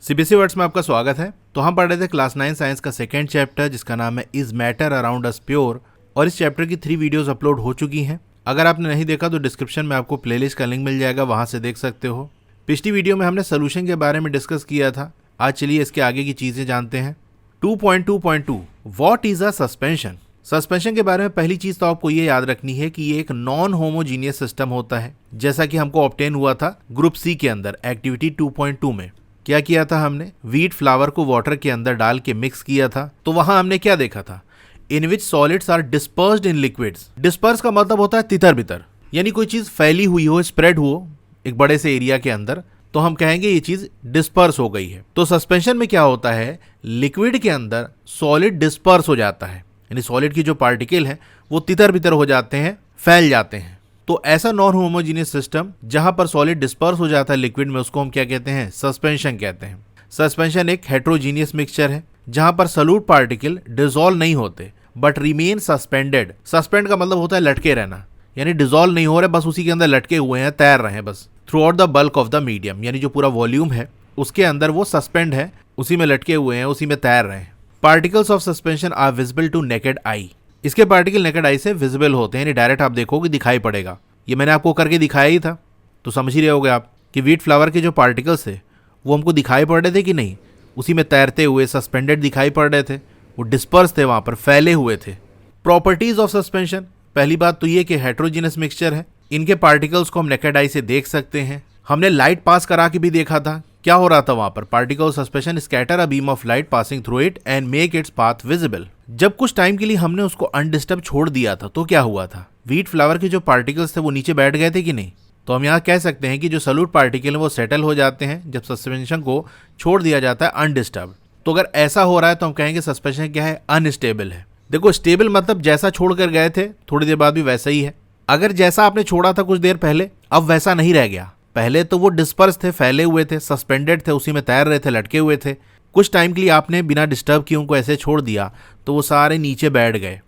CBSE words में आपका स्वागत है। तो हम पढ़ रहे थे क्लास 9 साइंस का सेकेंड चैप्टर जिसका नाम है is matter around us pure, और इस चैप्टर की 3 वीडियोस अपलोड हो चुकी हैं। अगर आपने नहीं देखा तो डिस्क्रिप्शन में आपको प्लेलिस्ट का लिंक मिल जाएगा, वहां से देख सकते हो। पिछली वीडियो में हमने सोल्यूशन के बारे में डिस्कस किया था। आज चलिए इसके आगे की चीजें जानते हैं। 2.2.2 what is a suspension. Suspension के बारे में पहली चीज तो आपको ये याद रखनी है कि ये एक नॉन होमोजीनियस सिस्टम होता है, जैसा कि हमको ऑब्टेन हुआ था ग्रुप सी के अंदर एक्टिविटी 2.2 में। क्या किया था हमने? व्हीट फ्लावर को वाटर के अंदर डाल के मिक्स किया था। तो वहां हमने क्या देखा था? In which solids are dispersed in liquids. Disperse का मतलब होता है तितर बितर, यानी कोई चीज फैली हुई हो, स्प्रेड हो एक बड़े से एरिया के अंदर, तो हम कहेंगे ये चीज डिस्पर्स हो गई है। तो सस्पेंशन में क्या होता है? लिक्विड के अंदर सॉलिड डिस्पर्स हो जाता है, यानी सॉलिड की जो पार्टिकल है वो तितर बितर हो जाते हैं, फैल जाते हैं। तो ऐसा नॉन होमोजीनियस सिस्टम जहां पर सॉलिड डिस्पर्स हो जाता है लिक्विड में, उसको हम क्या कहते हैं? सस्पेंशन कहते हैं। सस्पेंशन एक हेट्रोजीनियस मिक्सचर है जहां पर सॉल्यूट पार्टिकल डिसॉल्व नहीं होते बट रिमेन सस्पेंडेड। सस्पेंड का मतलब होता है लटके रहना, यानी डिसॉल्व नहीं हो रहे, बस उसी के अंदर लटके हुए हैं, तैर रहे हैं बस through out the bulk of the medium, यानी जो पूरा वॉल्यूम है उसके अंदर वो सस्पेंड है, उसी में लटके हुए हैं, उसी में तैर रहे हैं। Particles of suspension are visible to naked eye. इसके पार्टिकल नेकेड आई से विजिबल होते हैं, यानी डायरेक्ट आप देखोगे दिखाई पड़ेगा। ये मैंने आपको करके दिखाया ही था, तो समझ ही रहे होगे आप कि व्हीट फ्लावर के जो पार्टिकल्स थे वो हमको दिखाई पड़ रहे थे कि नहीं, उसी में तैरते हुए सस्पेंडेड दिखाई पड़ रहे थे, वो डिस्पर्स थे, वहां पर फैले हुए थे। प्रॉपर्टीज ऑफ सस्पेंशन, पहली बात तो ये कि हेट्रोजीनियस मिक्सचर है, इनके पार्टिकल्स को हम नेकेड आई से देख सकते हैं। हमने लाइट पास करा के भी देखा था, क्या हो रहा था वहां पर? Particle suspension scatter a beam of light passing through it and make its path visible. जब कुछ टाइम के लिए हमने उसको अनडिस्टर्ब छोड़ दिया था तो क्या हुआ था? व्हीट फ्लावर के जो पार्टिकल्स थे वो नीचे बैठ गए थे कि नहीं? तो हम यहाँ कह सकते हैं कि जो सॉल्यूट पार्टिकल है वो सेटल हो जाते हैं जब सस्पेंशन को छोड़ दिया जाता है अनडिस्टर्ब। तो अगर ऐसा हो रहा है तो हम कहेंगे सस्पेंशन क्या है? अनस्टेबल है। देखो, स्टेबल मतलब जैसा छोड़ कर गए थे थोड़ी देर बाद भी वैसा ही है। अगर जैसा आपने छोड़ा था कुछ देर पहले, अब वैसा नहीं रह गया। पहले तो वो डिस्पर्स थे, फैले हुए थे, सस्पेंडेड थे, उसी में तैर रहे थे, लटके हुए थे। कुछ टाइम के लिए आपने बिना डिस्टर्ब किए उनको ऐसे छोड़ दिया तो वो सारे नीचे बैठ गए,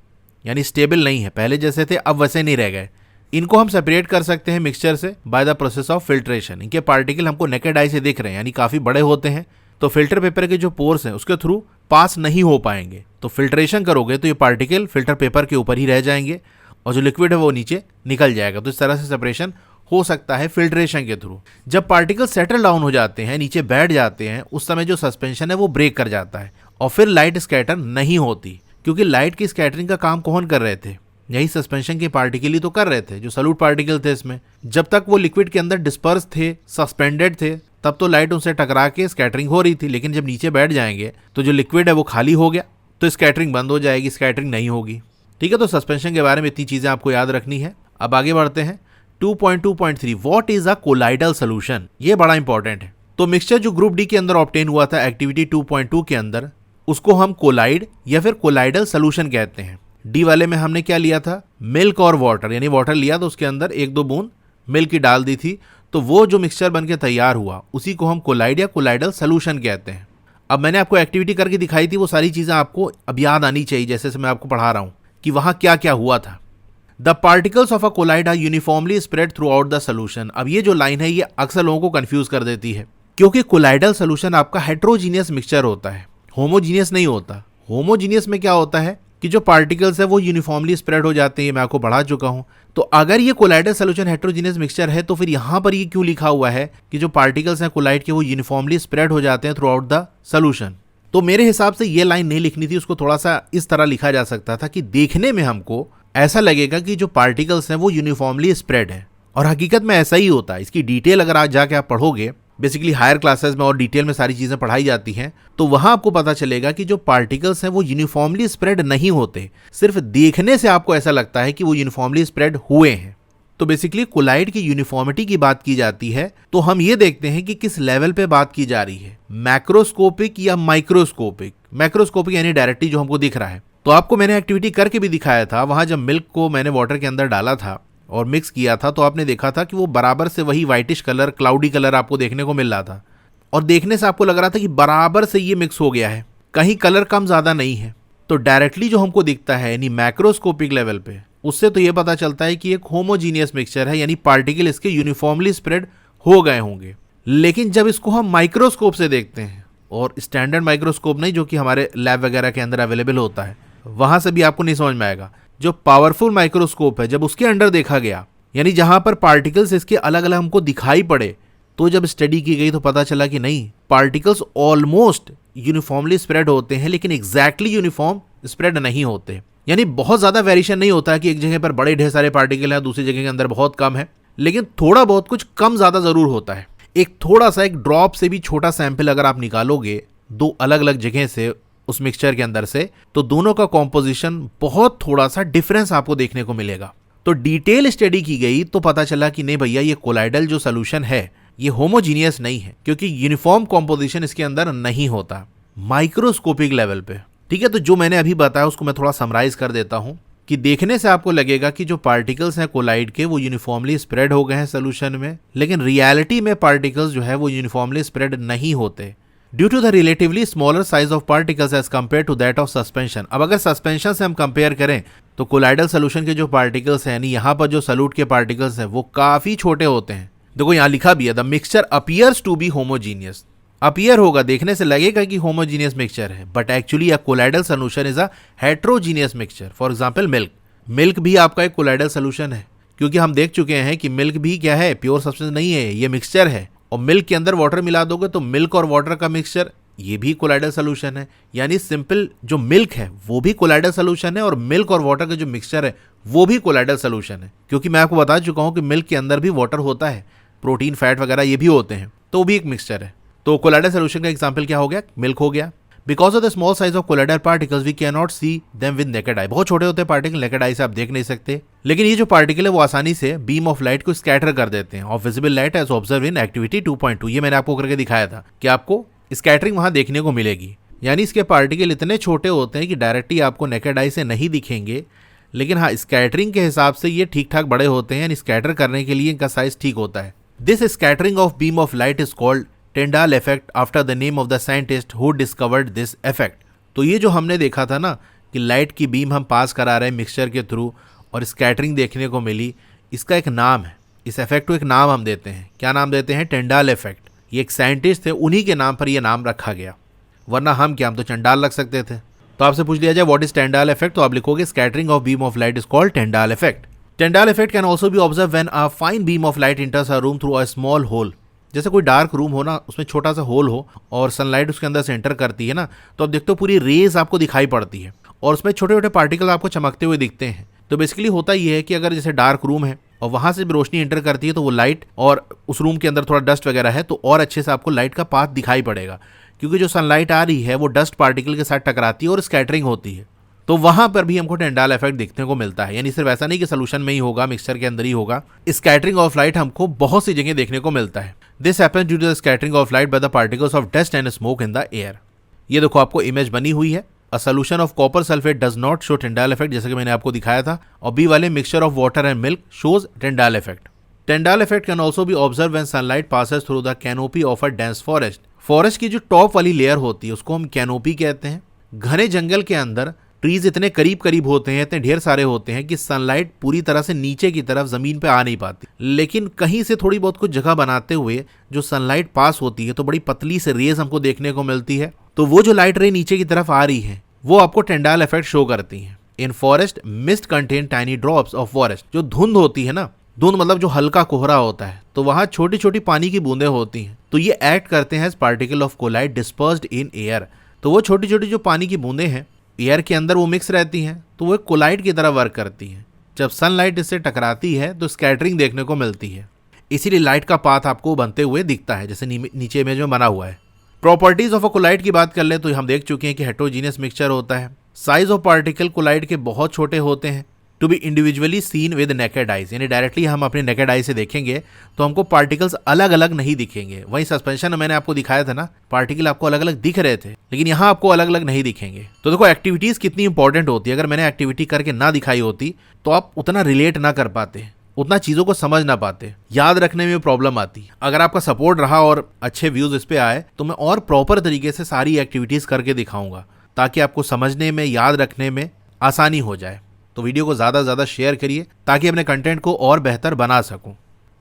यानी स्टेबल नहीं है, पहले जैसे थे अब वैसे नहीं रह गए। इनको हम सेपरेट कर सकते हैं मिक्सचर से by the process of filtration. इनके पार्टिकल हमको नेकेड आई से दिख रहे हैं, यानी काफ़ी बड़े होते हैं, तो फिल्टर पेपर के जो पोर्स हैं उसके थ्रू पास नहीं हो पाएंगे। तो फिल्ट्रेशन करोगे तो ये पार्टिकल फिल्टर पेपर के ऊपर ही रह जाएंगे और जो लिक्विड है वो नीचे निकल जाएगा। तो इस तरह से सेपरेशन हो सकता है फिल्ट्रेशन के थ्रू। जब पार्टिकल सेटल डाउन हो जाते हैं, नीचे बैठ जाते हैं, उस समय जो सस्पेंशन है वो ब्रेक कर जाता है और फिर लाइट स्कैटर नहीं होती, क्योंकि लाइट की स्कैटरिंग का काम कौन कर रहे थे? यही सस्पेंशन के पार्टिकल ही तो कर रहे थे, जो सॉल्यूट पार्टिकल थे इसमें। जब तक वो लिक्विड के अंदर डिस्पर्स थे, सस्पेंडेड थे, तब तो लाइट उनसे टकरा के स्कैटरिंग हो रही थी, लेकिन जब नीचे बैठ जाएंगे तो जो लिक्विड है वो खाली हो गया, तो स्कैटरिंग बंद हो जाएगी, स्कैटरिंग नहीं होगी। ठीक है, तो सस्पेंशन के बारे में इतनी चीजें आपको याद रखनी है। अब आगे बढ़ते हैं। 2.2.3 what is a colloidal solution. ये बड़ा इंपॉर्टेंट है। तो मिक्सचर जो ग्रुप डी के अंदर ऑब्टेन हुआ था एक्टिविटी 2.2 के अंदर, उसको हम कोलाइड या फिर कोलाइडल सोल्यूशन कहते हैं। डी वाले में हमने क्या लिया था? मिल्क और वाटर, यानी वाटर लिया तो उसके अंदर 1-2 बूंद मिल्क की डाल दी थी, तो वो जो मिक्सचर बनके तैयार हुआ उसी को हम कोलाइड या कोलाइडल सोल्यूशन कहते हैं। अब मैंने आपको एक्टिविटी करके दिखाई थी, वो सारी चीजें आपको अब याद आनी चाहिए, जैसे मैं आपको पढ़ा रहा हूं कि वहां क्या क्या हुआ था। The particles of a colloid are uniformly spread throughout the solution. अब ये जो लाइन है ये अक्सर लोगों को कंफ्यूज कर देती है, क्योंकि कोलाइडल सोल्यूशन आपका हेट्रोजीनियस मिक्सचर होता है, होमोजीनियस नहीं होता। होमोजीनियस में क्या होता है कि जो पार्टिकल्स है वो यूनिफॉर्मली स्प्रेड हो जाते हैं, मैं आपको पढ़ा चुका हूं। तो अगर ये कोलाइडल सोल्यूशन हेट्रोजीनियस मिक्सचर है तो फिर यहां पर ये क्यों लिखा हुआ है कि जो पार्टिकल्स हैं कोलाइड के वो यूनिफॉर्मली स्प्रेड हो जाते हैं थ्रू आउट द सोल्यूशन? तो मेरे हिसाब से ये लाइन नहीं लिखनी थी, उसको थोड़ा सा इस तरह लिखा जा सकता था कि देखने में हमको ऐसा लगेगा कि जो पार्टिकल्स हैं वो यूनिफॉर्मली स्प्रेड हैं, और हकीकत में ऐसा ही होता है। इसकी डिटेल अगर आज जाके आप पढ़ोगे, बेसिकली हायर क्लासेस में और डिटेल में सारी चीजें पढ़ाई जाती हैं, तो वहां आपको पता चलेगा कि जो पार्टिकल्स हैं वो यूनिफॉर्मली स्प्रेड नहीं होते, सिर्फ देखने से आपको ऐसा लगता है कि वो यूनिफॉर्मली स्प्रेड हुए हैं। तो बेसिकली कोलाइड की यूनिफॉर्मिटी की बात की जाती है, तो हम ये देखते हैं कि किस लेवल पे बात की जा रही है, मैक्रोस्कोपिक या माइक्रोस्कोपिक। मैक्रोस्कोपिक यानी डायरेक्टली जो हमको दिख रहा है। तो आपको मैंने एक्टिविटी करके भी दिखाया था, वहां जब मिल्क को मैंने वाटर के अंदर डाला था और मिक्स किया था तो आपने देखा था कि वो बराबर से वही व्हाइटिश कलर, क्लाउडी कलर आपको देखने को मिल रहा था, और देखने से आपको लग रहा था कि बराबर से ये मिक्स हो गया है, कहीं कलर कम ज्यादा नहीं है। तो डायरेक्टली जो हमको दिखता है यानी मैक्रोस्कोपिक लेवल पे, उससे तो ये पता चलता है कि एक होमोजीनियस मिक्सचर है, यानी पार्टिकल इसके यूनिफॉर्मली स्प्रेड हो गए होंगे। लेकिन जब इसको हम माइक्रोस्कोप से देखते हैं और स्टैंडर्ड माइक्रोस्कोप नहीं जो कि हमारे लैब वगैरह के अंदर अवेलेबल होता है, वहां से भी आपको नहीं समझ में आएगा। जो पावरफुल माइक्रोस्कोप है, जब उसके अंडर देखा गया, यानी जहां पर पार्टिकल्स इसके अलग अलग हमको दिखाई पड़े, तो जब स्टडी की गई तो पता चला कि नहीं, पार्टिकल्स ऑलमोस्ट यूनिफॉर्मली स्प्रेड होते हैं, लेकिन एग्जैक्टली यूनिफॉर्म स्प्रेड नहीं होते। यानी बहुत ज्यादा वेरिएशन नहीं होता है कि एक जगह पर बड़े ढेर सारे पार्टिकल हैं, दूसरी जगह के अंदर बहुत कम है, लेकिन थोड़ा बहुत कुछ कम ज्यादा जरूर होता है। एक थोड़ा सा एक ड्रॉप से भी छोटा सैंपल अगर आप निकालोगे दो अलग अलग जगह से उस मिक्सचर के अंदर से, तो दोनों का कॉम्पोजिशन बहुत थोड़ा सा डिफरेंस आपको देखने को मिलेगा। तो डिटेल स्टडी की गई तो पता चला कि नहीं भैया, ये कोलाइडल जो सोल्यूशन है ये होमोजीनियस नहीं है, क्योंकि यूनिफॉर्म कॉम्पोजिशन इसके अंदर नहीं होता माइक्रोस्कोपिक लेवल पे। ठीक है, तो जो मैंने अभी बताया उसको मैं थोड़ा समराइज कर देता हूं कि देखने से आपको लगेगा कि जो पार्टिकल्स हैं कोलाइड के वो यूनिफॉर्मली स्प्रेड हो गए हैं सोल्यूशन में, लेकिन रियलिटी में पार्टिकल्स जो है वो यूनिफॉर्मली स्प्रेड नहीं होते due to the relatively smaller size of particles as compare to that of suspension. अब अगर सस्पेंशन से हम कंपेयर करें तो कोलाइडल सोल्यूशन के जो पार्टिकल्स हैं, यानी यहाँ पर जो सॉल्यूट के पार्टिकल्स हैं वो काफी छोटे होते हैं। देखो यहाँ लिखा भी है, the mixture appears to be homogeneous. Appear होगा, देखने से लगेगा कि होमोजीनियस मिक्सचर है, but actually a colloidal solution is a heterogeneous mixture. For example milk भी आपका एक कोलाइडल सोल्यूशन है, क्योंकि हम देख चुके हैं कि मिल्क भी क्या है, प्योर सब्सटेंस नहीं है, ये मिक्सचर है। और मिल्क के अंदर वाटर मिला दोगे तो मिल्क और वाटर का मिक्सचर, ये भी कोलाइडल सोल्यूशन है। यानी सिंपल जो मिल्क है वो भी कोलाइडल सोल्यूशन है, और मिल्क और वाटर का जो मिक्सचर है वो भी कोलाइडल सोल्यूशन है, क्योंकि मैं आपको बता चुका हूं कि मिल्क के अंदर भी वाटर होता है, प्रोटीन फैट वगैरह ये भी होते हैं, तो वो भी एक मिक्सचर है। तो कोलाइडल सोल्यूशन का एग्जांपल क्या हो गया, मिल्क हो गया। Because of the small size of colloidal particles we can not see them with naked eye. बहुत छोटे होते हैं पार्टिकल, नेकेड आई से आप देख नहीं सकते, लेकिन ये जो पार्टिकल है वो आसानी से बीम ऑफ लाइट को स्कैटर कर देते हैं। Of visible light as observe in activity 2.2, ये मैंने आपको करके दिखाया था कि आपको स्कैटरिंग वहां देखने को मिलेगी। यानी इसके पार्टिकल इतने छोटे होते हैं कि डायरेक्टली आपको नेकेड आई से नहीं दिखेंगे, लेकिन हाँ स्कैटरिंग के हिसाब से ये ठीक ठाक बड़े होते हैं, यानी स्कैटर करने के लिए इनका साइज ठीक होता है। This scattering of beam of light is called Tyndall effect after the name of the scientist who discovered this effect. तो ये जो हमने देखा था ना कि लाइट की बीम हम पास करा रहे हैं मिक्सचर के थ्रू और स्कैटरिंग देखने को मिली, इसका एक नाम है, इस इफेक्ट को एक नाम हम देते हैं। क्या नाम देते हैं, टेंडाल इफेक्ट। ये एक साइंटिस्ट थे, उन्हीं के नाम पर यह नाम रखा गया, वरना हम क्या, हम तो चंडाल रख सकते थे। तो आपसे पूछ लिया जाए व्हाट इज टेंडाल इफेक्ट, तो आप लिखोगे scattering of beam of light is called Tyndall effect. Tyndall effect can also be observe when a fine beam of light enters a room through a small hole. जैसे कोई dark room हो ना, उसमें छोटा सा होल हो और sunlight उसके अंदर से एंटर करती है ना, तो आप देखते हो पूरी रेज आपको दिखाई पड़ती है और उसमें छोटे छोटे पार्टिकल आपको चमकते हुए दिखते हैं। तो बेसिकली होता ये है कि अगर जैसे डार्क रूम है और वहां से भी रोशनी एंटर करती है तो वो लाइट, और उस रूम के अंदर थोड़ा डस्ट वगैरह है तो और अच्छे से आपको लाइट का पाथ दिखाई पड़ेगा, क्योंकि जो सनलाइट आ रही है वो डस्ट पार्टिकल के साथ टकराती है और स्कैटरिंग होती है। तो वहां पर भी हमको टेंडाल इफेक्ट देखने को मिलता है। यानी सिर्फ ऐसा नहीं कि सोल्यूशन में ही होगा, मिक्सचर के अंदर ही होगा, स्कैटरिंग ऑफ लाइट हमको बहुत सी जगह देखने को मिलता है। This happens due to the scattering of light by the particles of dust and smoke in the air. ये देखो आपको इमेज बनी हुई है। A solution of copper sulphate does not show Tyndall effect, जैसे कि मैंने आपको दिखाया था, और बी वाले mixture of water and milk shows Tyndall effect. Tyndall effect can also be observe when sunlight passes through the canopy of a dense forest. Forest की जो टॉप वाली लेयर होती है उसको हम कैनोपी कहते हैं। घने जंगल के अंदर ट्रीज इतने करीब करीब होते हैं, इतने ढेर सारे होते हैं कि सनलाइट पूरी तरह से नीचे की तरफ जमीन पे आ नहीं पाती, लेकिन कहीं से थोड़ी बहुत कुछ जगह बनाते हुए जो सनलाइट पास होती है तो बड़ी पतली से रेज हमको देखने को मिलती है। तो वो जो लाइट रे नीचे की तरफ आ रही है वो आपको टेंडाल इफेक्ट शो करती है। इन forest mist contain tiny drops of forest. जो धुंध होती है ना, धुंध मतलब जो हल्का कोहरा होता है, तो वहां छोटी छोटी पानी की बूंदें होती हैं, तो ये एक्ट करते हैं as particle of colloid dispersed in air. तो वो छोटी छोटी जो पानी की बूंदें हैं एयर के अंदर वो मिक्स रहती हैं, तो वो एक कोलाइड की तरह वर्क करती हैं। जब सनलाइट इससे टकराती है तो स्कैटरिंग देखने को मिलती है, इसीलिए लाइट का पाथ आपको बनते हुए दिखता है, जैसे नीचे इमेज में बना हुआ है। प्रॉपर्टीज ऑफ अ कोलाइड की बात कर ले तो हम देख चुके हैं कि हेटेरोजीनियस मिक्सचर होता है। साइज ऑफ पार्टिकल कोलाइड के बहुत छोटे होते हैं, to be individually seen with naked eyes. यानी डायरेक्टली हम अपने नेकेड आई से देखेंगे तो हमको पार्टिकल्स अलग अलग नहीं दिखेंगे। वहीं सस्पेंशन में मैंने आपको दिखाया था ना, पार्टिकल आपको अलग अलग दिख रहे थे, लेकिन यहाँ आपको अलग अलग नहीं दिखेंगे। तो देखो एक्टिविटीज कितनी इंपॉर्टेंट होती है। अगर मैंने एक्टिविटी करके ना दिखाई होती तो आप उतना रिलेट ना कर पाते, उतना चीजों को समझ ना पाते, याद रखने में प्रॉब्लम आती। अगर आपका सपोर्ट रहा और अच्छे व्यूज इस पे आए तो मैं और प्रॉपर तरीके से सारी एक्टिविटीज करके दिखाऊंगा, ताकि आपको समझने में, याद रखने में आसानी हो जाए। तो वीडियो को ज़्यादा से ज़्यादा शेयर करिए ताकि अपने कंटेंट को और बेहतर बना सकूं।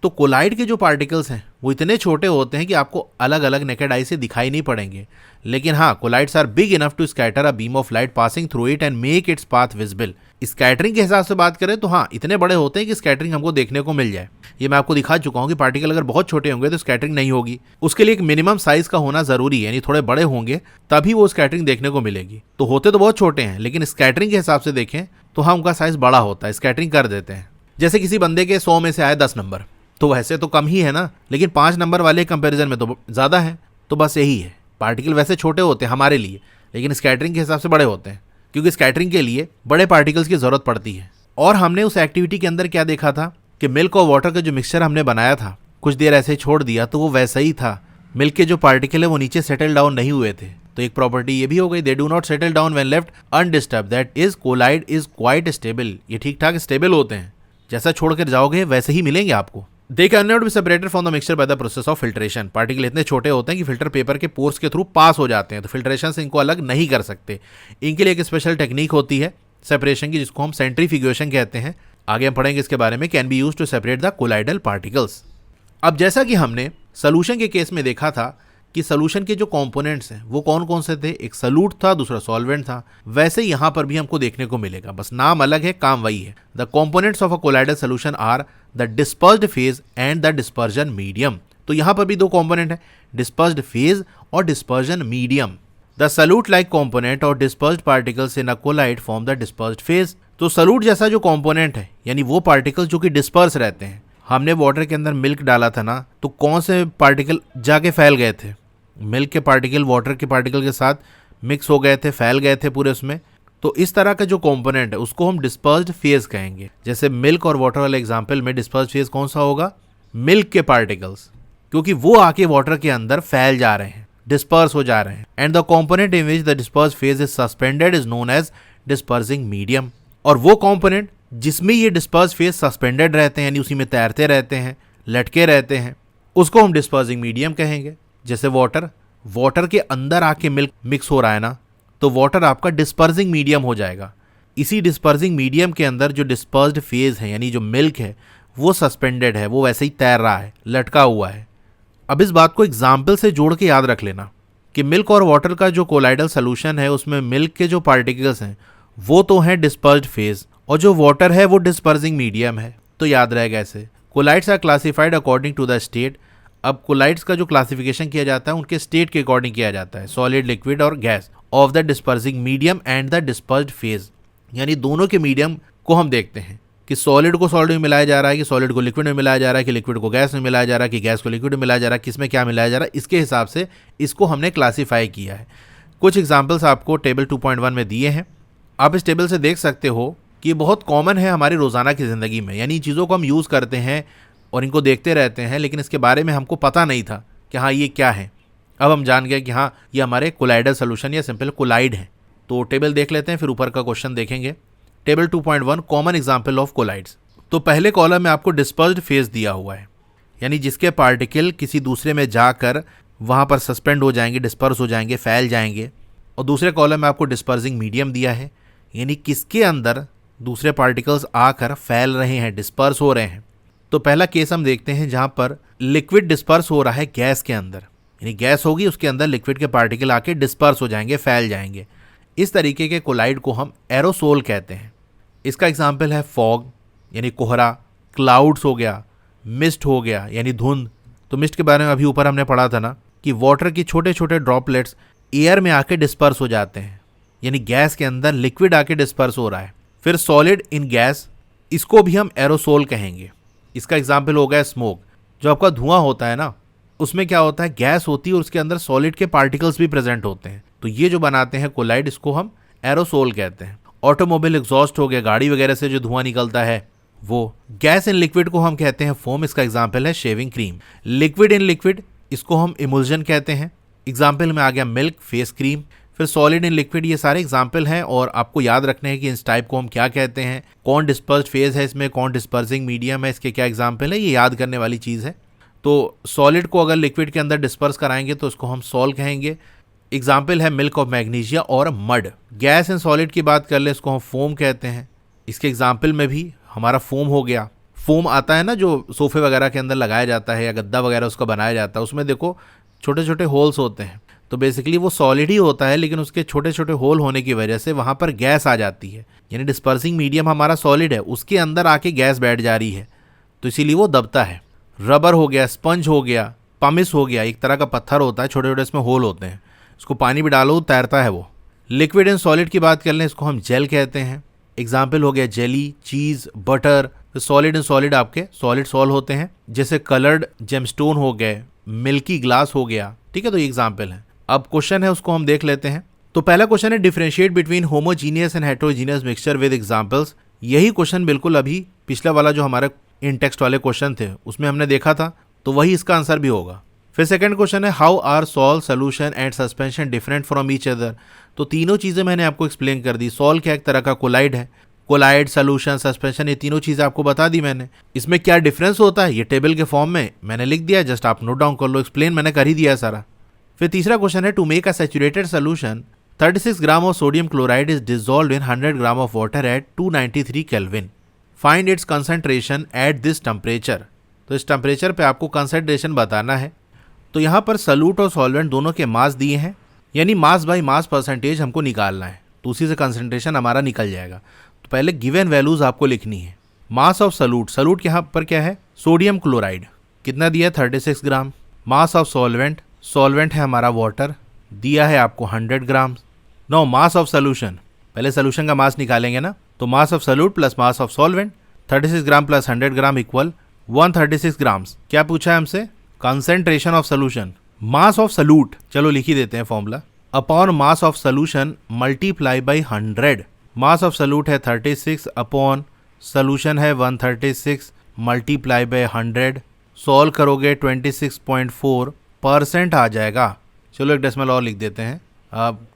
तो कोलाइड के जो पार्टिकल्स हैं वो इतने छोटे होते हैं कि आपको अलग अलग नेकेड आई से दिखाई नहीं पड़ेंगे, लेकिन हाँ, colloids are big enough to scatter a beam of light passing through it and make its path visible. Scattering के हिसाब से बात करें तो हाँ, इतने बड़े होते हैं कि स्कैटरिंग हमको देखने को मिल जाए। ये मैं आपको दिखा चुका हूँ कि पार्टिकल अगर बहुत छोटे होंगे तो स्कैटरिंग नहीं होगी, उसके लिए एक मिनिमम साइज का होना जरूरी है, यानी थोड़े बड़े होंगे तभी वो स्कैटरिंग देखने को मिलेगी। तो होते तो बहुत छोटे हैं, लेकिन स्कैटरिंग के हिसाब से देखें तो हाँ, उनका साइज बड़ा होता है, स्कैटरिंग कर देते हैं। जैसे किसी बंदे के 100 में से आए 10 नंबर, तो वैसे तो कम ही है ना, लेकिन 5 नंबर वाले कंपैरिजन में तो ज़्यादा है। तो बस यही है, पार्टिकल वैसे छोटे होते हैं हमारे लिए, लेकिन स्कैटरिंग के हिसाब से बड़े होते हैं, क्योंकि स्कैटरिंग के लिए बड़े पार्टिकल्स की ज़रूरत पड़ती है। और हमने उस एक्टिविटी के अंदर क्या देखा था कि मिल्क और वाटर का जो मिक्सचर हमने बनाया था, कुछ देर ऐसे छोड़ दिया तो वो वैसा ही था। मिल्क के जो पार्टिकल है वो नीचे सेटल डाउन नहीं हुए थे, तो एक प्रॉपर्टी ये भी हो गई, they do not settle down when left undisturb, that is colloid is quite stable. ये ठीक ठाक स्टेबल होते हैं, जैसा छोड़कर जाओगे वैसे ही मिलेंगे आपको। They can not be separated from the mixture by the process of filtration. Particle इतने छोटे होते हैं कि फिल्टर पेपर के पोर्स के थ्रू पास हो जाते हैं, तो फिल्ट्रेशन से इनको अलग नहीं कर सकते। इनके लिए एक स्पेशल टेक्निक होती है सेपरेशन की, जिसको हम सेंट्रीफ्यूगेशन कहते हैं। आगे हम पढ़ेंगे इसके बारे में। Can be used to separate the colloidal particles. अब जैसा कि हमने सोल्यूशन के केस में देखा था कि सोल्यूशन के जो कंपोनेंट्स हैं वो कौन कौन से थे, एक सॉल्यूट था, दूसरा सॉल्वेंट था, वैसे यहाँ पर भी हमको देखने को मिलेगा, बस नाम अलग है, काम वही है। The components of a colloidal solution are the dispersed phase and the dispersion medium. तो यहाँ पर भी दो कंपोनेंट है, डिस्पर्स्ड फेज और dispersion medium. The solute like component और dispersed particles in a colloid form the dispersed phase. तो solute जैसा जो कंपोनेंट है, यानी वो पार्टिकल्स जो कि डिस्पर्स रहते हैं। हमने वाटर के अंदर मिल्क डाला था ना, तो कौन से पार्टिकल जाके फैल गए थे, मिल्क के पार्टिकल वाटर के पार्टिकल के साथ मिक्स हो गए थे, फैल गए थे पूरे उसमें। तो इस तरह का जो कंपोनेंट है उसको हम डिस्पर्स्ड फेज कहेंगे। जैसे मिल्क और वाटर वाले एग्जांपल में डिस्पर्स्ड फेज कौन सा होगा, मिल्क के पार्टिकल्स, क्योंकि वो आके वाटर के अंदर फैल जा रहे हैं, डिस्पर्स हो जा रहे हैं। And the component in which the dispersed phase is suspended is known as dispersing medium. और वो कंपोनेंट जिसमें ये डिस्पर्स्ड फेज सस्पेंडेड रहते हैं, यानी उसी में तैरते रहते हैं, लटके रहते हैं, उसको हम डिस्पर्सिंग मीडियम कहेंगे। जैसे वाटर के अंदर आके मिल्क मिक्स हो रहा है ना, तो वाटर आपका डिस्पर्सिंग मीडियम हो जाएगा। इसी डिस्पर्सिंग मीडियम के अंदर जो डिस्पर्स्ड फेज है, यानी जो मिल्क है, वो सस्पेंडेड है, वो वैसे ही तैर रहा है, लटका हुआ है। अब इस बात को एग्जाम्पल से जोड़ के याद रख लेना कि मिल्क और वाटर का जो कोलाइडल सोल्यूशन है, उसमें मिल्क के जो पार्टिकल्स हैं वो तो हैं डिस्पर्स्ड फेज, और जो वाटर है वो डिस्पर्सिंग मीडियम है। तो याद रहेगा ऐसे, colloids are classified according to the state. अब कोलाइड्स का जो क्लासिफिकेशन किया जाता है उनके स्टेट के अकॉर्डिंग किया जाता है, सॉलिड, लिक्विड और gas, of the dispersing medium and the dispersed phase. यानी दोनों के मीडियम को हम देखते हैं कि सॉलिड को सॉलिड में मिलाया जा रहा है, कि सॉलिड को लिक्विड में मिलाया जा रहा है, कि लिक्विड को गैस में मिलाया जा रहा है, कि गैस को लिक्विड में मिलाया जा रहा है, किस में क्या मिलाया जा रहा है। इसके हिसाब से इसको हमने क्लासीफाई किया है। कुछ एग्जाम्पल्स आपको टेबल 2.1 में दिए हैं। आप इस टेबल से देख सकते हो कि ये बहुत कॉमन है हमारी रोज़ाना की ज़िंदगी में, यानी चीज़ों को हम यूज़ करते हैं और इनको देखते रहते हैं, लेकिन इसके बारे में हमको पता नहीं था कि हाँ ये क्या है। अब हम जान गए कि हाँ ये हमारे कोलाइडल सोल्यूशन या सिंपल कोलाइड है। तो टेबल देख लेते हैं, फिर ऊपर का क्वेश्चन देखेंगे। Table 2.1 common example of colloids. तो पहले कॉलम में आपको डिस्पर्स्ड फेज दिया हुआ है, यानी जिसके पार्टिकल किसी दूसरे में जाकर वहाँ पर सस्पेंड हो जाएंगे, डिस्पर्स हो जाएंगे, फैल जाएंगे। और दूसरे कॉलम में आपको डिस्पर्सिंग मीडियम दिया है, यानी किसके अंदर दूसरे पार्टिकल्स आकर फैल रहे हैं, डिस्पर्स हो रहे हैं। तो पहला केस हम देखते हैं जहाँ पर लिक्विड डिस्पर्स हो रहा है गैस के अंदर, यानी गैस होगी उसके अंदर लिक्विड के पार्टिकल आके डिस्पर्स हो जाएंगे, फैल जाएंगे। इस तरीके के कोलाइड को हम एरोसोल कहते हैं। इसका एग्जाम्पल है फॉग, यानी कोहरा, क्लाउड्स हो गया, मिस्ट हो गया यानी धुंध। तो मिस्ट के बारे में अभी ऊपर हमने पढ़ा था ना कि वाटर की छोटे छोटे ड्रॉपलेट्स एयर में आके डिस्पर्स हो जाते हैं, यानी गैस के अंदर लिक्विड आके डिस्पर्स हो रहा है। फिर सॉलिड इन गैस, इसको भी हम एरोसोल कहेंगे। इसका एग्जाम्पल हो गया स्मोक। जो आपका धुआं होता है ना, उसमें क्या होता है, गैस होती है और उसके अंदर सॉलिड के पार्टिकल्स भी प्रेजेंट होते हैं। तो ये जो बनाते हैं कोलाइड, इसको हम एरोसोल कहते हैं। ऑटोमोबाइल एग्जॉस्ट हो गया, गाड़ी वगैरह से जो धुआं निकलता है वो। गैस इन लिक्विड को हम कहते हैं फोम, इसका एग्जाम्पल है shaving cream. Liquid in liquid, इसको हम इमल्जन कहते हैं। एग्जाम्पल में आ गया मिल्क, फेस क्रीम। फिर सॉलिड इन लिक्विड, ये सारे एग्जाम्पल हैं और आपको याद रखने हैं कि इस टाइप को हम क्या कहते हैं, कौन डिस्पर्स्ड फेज है इसमें, कौन डिस्पर्सिंग मीडियम है, इसके क्या एग्जाम्पल है, ये याद करने वाली चीज़ है। तो सॉलिड को अगर लिक्विड के अंदर डिस्पर्स कराएंगे तो उसको हम सॉल कहेंगे। एग्जाम्पल है मिल्क ऑफ मैग्नीशिया और मड। गैस एंड सॉलिड की बात कर ले, इसको हम फोम कहते हैं। इसके एग्जाम्पल में भी हमारा फोम हो गया। फोम आता है ना जो सोफे वगैरह के अंदर लगाया जाता है या गद्दा वगैरह उसका बनाया जाता है, उसमें देखो छोटे छोटे होल्स होते हैं। तो बेसिकली वो सॉलिड ही होता है, लेकिन उसके छोटे छोटे होल होने की वजह से वहाँ पर गैस आ जाती है। यानी डिस्पर्सिंग मीडियम हमारा सॉलिड है, उसके अंदर आके गैस बैठ जा रही है, तो इसीलिए वो दबता है। रबर हो गया, स्पंज हो गया, पमिस हो गया, एक तरह का पत्थर होता है, छोटे छोटे इसमें होल होते हैं, इसको पानी भी डालो तैरता है वो। लिक्विड एंड सॉलिड की बात कर लें, इसको हम जेल कहते हैं। एग्जाम्पल हो गया jelly, cheese, butter. Solid and solid आपके सॉलिड सॉल होते हैं, जैसे कलर्ड जेमस्टोन हो गए, मिल्की ग्लास हो गया, ठीक है। तो ये एग्जाम्पल है। अब क्वेश्चन है उसको हम देख लेते हैं। तो पहला क्वेश्चन है differentiate between homogeneous and heterogeneous mixture with examples. यही क्वेश्चन बिल्कुल अभी पिछला वाला जो हमारे इन टेक्स्ट वाले क्वेश्चन थे उसमें हमने देखा था, तो वही इसका आंसर भी होगा। फिर सेकंड क्वेश्चन है how are sol, solution and suspension different from each other. तो तीनों चीज़ें मैंने आपको एक्सप्लेन कर दी। सॉल्ट क्या एक तरह का कोलाइड है, कोलाइड, सोल्यूशन, सस्पेंशन, ये तीनों चीज़ें आपको बता दी मैंने। इसमें क्या डिफरेंस होता है ये टेबल के फॉर्म में मैंने लिख दिया, जस्ट आप नोट डाउन कर लो, एक्सप्लेन मैंने कर ही दिया है सारा। फिर तीसरा क्वेश्चन है to make a saturated solution 36 gram of sodium chloride is dissolved in 100 gram of water at 293 kelvin. Find its concentration at this temperature. तो इस टेम्परेचर पे आपको कंसंट्रेशन बताना है। तो यहाँ पर सॉल्यूट और सॉल्वेंट दोनों के मास दिए हैं, यानी मास बाई मास परसेंटेज हमको निकालना है, तो उसी से कंसंट्रेशन हमारा निकल जाएगा। तो पहले गिवन वैल्यूज आपको लिखनी है। मास ऑफ सॉल्यूट, सॉल्यूट यहाँ पर क्या है, सोडियम क्लोराइड, कितना दिया है 36 ग्राम। मास ऑफ सॉल्वेंट, सॉल्वेंट है हमारा वाटर, दिया है आपको 100 ग्राम। नो मास ऑफ सोल्यूशन, पहले सोल्यूशन का मास निकालेंगे ना, तो mass of solute plus mass of solvent 36 gram plus 100 gram equal 136 grams. क्या पूछा है हमसे, concentration of solution. Mass of solute चलो लिख ही देते हैं formula, upon mass of solution multiply by 100। Mass of solute है 36 अपॉन सोल्यूशन है 136 मल्टीप्लाई बाई 100। सॉल्व करोगे 26.4% आ जाएगा। चलो एक डेसिमल और लिख देते हैं,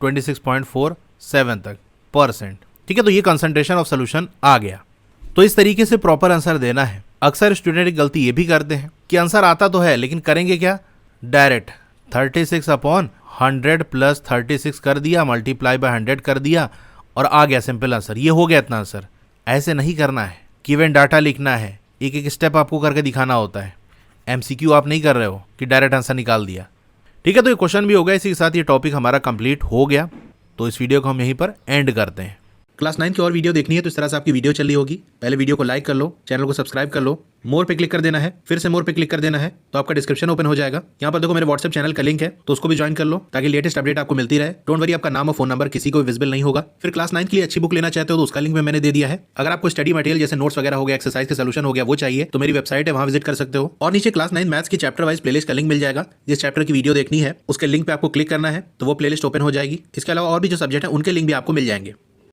26.47 तक परसेंट, ठीक है। तो ये कंसंट्रेशन ऑफ सोल्यूशन आ गया। तो इस तरीके से प्रॉपर आंसर देना है। अक्सर स्टूडेंट एक गलती ये भी करते हैं कि आंसर आता तो है लेकिन करेंगे क्या, डायरेक्ट 36 अपॉन 100 प्लस 36 कर दिया, मल्टीप्लाई बाय 100 कर दिया और आ गया सिंपल आंसर, ये हो गया इतना आंसर। ऐसे नहीं करना है, गिवन डाटा लिखना है, एक एक स्टेप आपको करके दिखाना होता है। एमसीक्यू आप नहीं कर रहे हो कि डायरेक्ट आंसर निकाल दिया, ठीक है। तो ये क्वेश्चन भी हो गया, इसी के साथ ये टॉपिक हमारा कंप्लीट हो गया। तो इस वीडियो को हम यहीं पर एंड करते हैं। क्लास 9 की और वीडियो देखनी है तो इस तरह से आपकी वीडियो चल रही होगी। पहले वीडियो को लाइक कर लो, चैनल को सब्सक्राइब कर लो, मोर पे क्लिक कर देना है, फिर से मोर पे क्लिक कर देना है, तो आपका डिस्क्रिप्शन ओपन हो जाएगा। यहाँ पर देखो मेरे व्हाट्सएप चैनल का लिंक है, तो उसको भी ज्वाइन कर लो ताकि लेटेस्ट अपडेट आपको मिलती रहे। डोंट वरी, आपका नाम और फोन नंबर किसी को भी विजिबल नहीं होगा। फिर क्लास 9 के लिए अच्छी बुक लेना चाहते हो तो उसका लिंक मैंने दे दिया है। अगर आपको स्टडी मटेरियल जैसे नोट्स वगैरह हो गया, एक्सरसाइज के सोल्यूशन हो गया, वो चाहिए तो मेरी वेबसाइट है, वहाँ विजिट कर सकते हो। और नीचे क्लास 9 मैथ्स की चैप्टर वाइज प्लेलिस्ट का लिंक मिल जाएगा। जिस चैप्टर की वीडियो देखनी है उसके लिंक पे आपको क्लिक करना है तो वो प्लेलिस्ट ओपन हो जाएगी। इसके अलावा और भी जो सब्जेक्ट है उनके लिंक भी आपको मिल जाएंगे।